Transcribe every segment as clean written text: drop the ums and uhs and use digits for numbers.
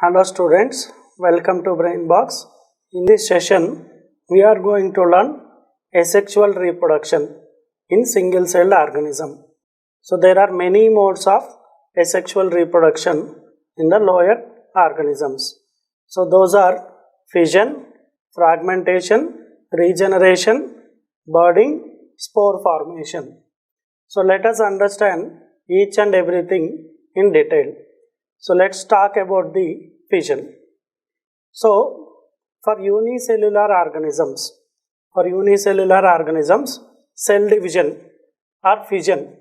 Hello students, welcome to Brainbox. In this session, we are going to learn asexual reproduction in single-celled organism. So there are many modes of asexual reproduction in the lower organisms. So those are fission, fragmentation, regeneration, budding, spore formation. So let us understand each and everything in detail. So let's talk about the fission. So for unicellular organisms, cell division or fission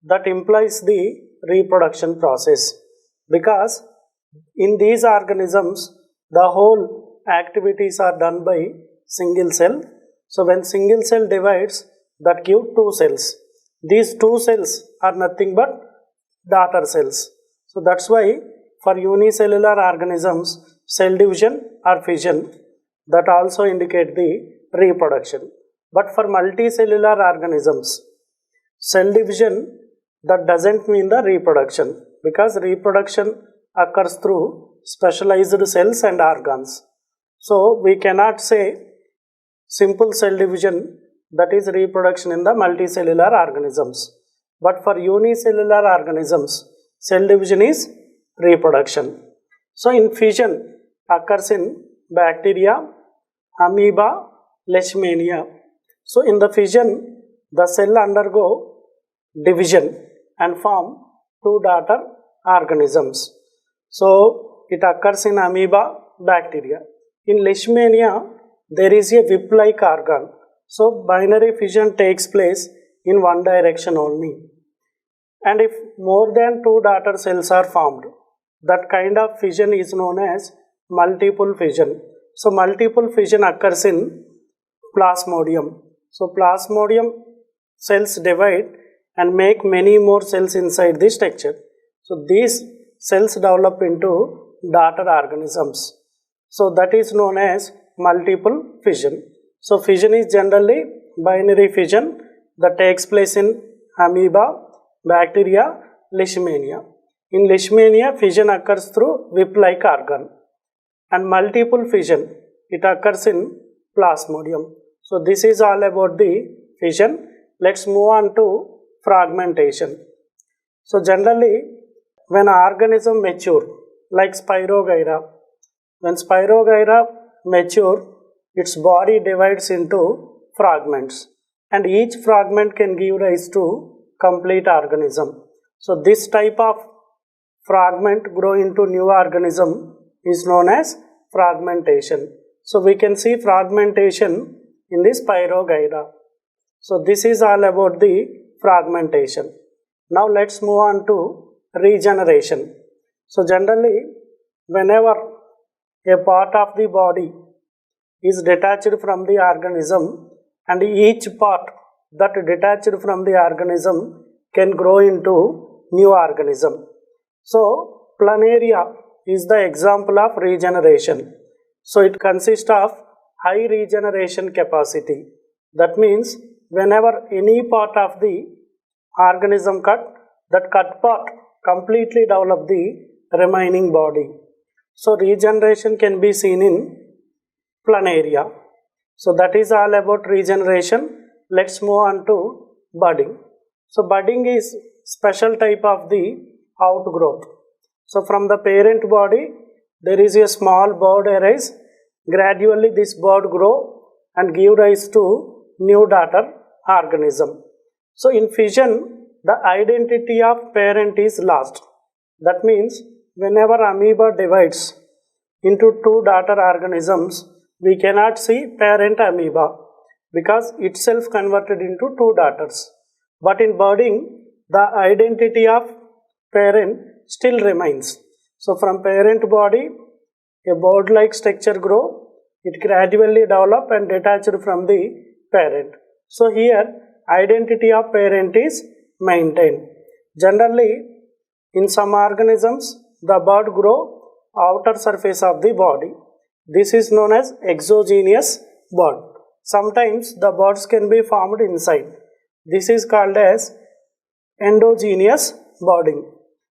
that implies the reproduction process, because in these organisms the whole activities are done by single cell. So when single cell divides, that give two cells. These two cells are nothing but daughter cells. So that's why for unicellular organisms, cell division or fission that also indicate the reproduction. But for multicellular organisms, cell division that doesn't mean the reproduction, because reproduction occurs through specialized cells and organs. So we cannot say simple cell division, that is reproduction in the multicellular organisms. But for unicellular organisms, cell division is reproduction. So in fission occurs in bacteria, amoeba, leishmania. So in the fission, the cell undergo division and form two daughter organisms. So it occurs in amoeba, bacteria. In leishmania, there is a whip-like organ. So binary fission takes place in one direction only. And if more than two daughter cells are formed, that kind of fission is known as multiple fission. So multiple fission occurs in plasmodium. So plasmodium cells divide and make many more cells inside the structure. So these cells develop into daughter organisms. So that is known as multiple fission. So fission is generally binary fission that takes place in amoeba, bacteria, leishmania. In leishmania, fission occurs through whip-like organ. And multiple fission, it occurs in plasmodium. So this is all about the fission. Let's move on to fragmentation. So generally, when an organism mature, like Spirogyra, when Spirogyra mature, its body divides into fragments, and each fragment can give rise to complete organism. So this type of fragment grow into new organism is known as fragmentation. So we can see fragmentation in the Spirogyra. So this is all about the fragmentation. Now let's move on to regeneration. So generally, whenever a part of the body is detached from the organism, and each part that detached from the organism can grow into new organism. So planaria is the example of regeneration. So it consists of high regeneration capacity. That means whenever any part of the organism cut, that cut part completely develop the remaining body. So regeneration can be seen in planaria. So that is all about regeneration. Let's move on to budding. So budding is special type of the outgrowth. So from the parent body, there is a small bud arise. Gradually this bud grow and give rise to new daughter organism. So in fission, the identity of parent is lost. That means whenever amoeba divides into two daughter organisms, we cannot see parent amoeba because itself converted into two daughters. But in budding, the identity of parent still remains. So from parent body, a bud-like structure grow, it gradually develop and detached from the parent. So here, identity of parent is maintained. Generally, in some organisms, the bud grow outer surface of the body. This is known as exogenous bud. Sometimes the buds can be formed inside. This is called as endogenous budding.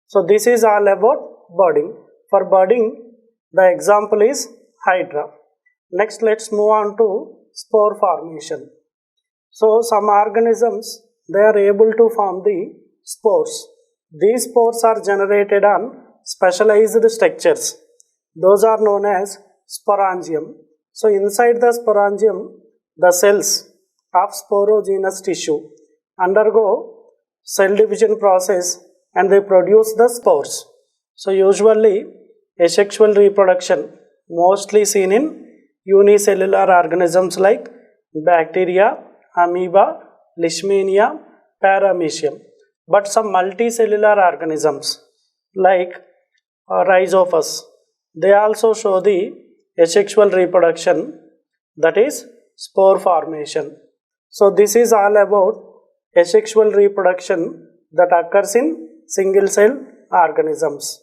So this is all about budding. For budding, the example is Hydra. Next, let's move on to spore formation. So, some organisms, they are able to form the spores. These spores are generated on specialized structures. Those are known as sporangium. So, inside the sporangium, the cells of sporogenous tissue undergo cell division process and they produce the spores. So, usually asexual reproduction mostly seen in unicellular organisms like bacteria, amoeba, leishmania, paramecium. But some multicellular organisms like rhizophus, they also show the asexual reproduction, that is spore formation. So this is all about asexual reproduction that occurs in single cell organisms.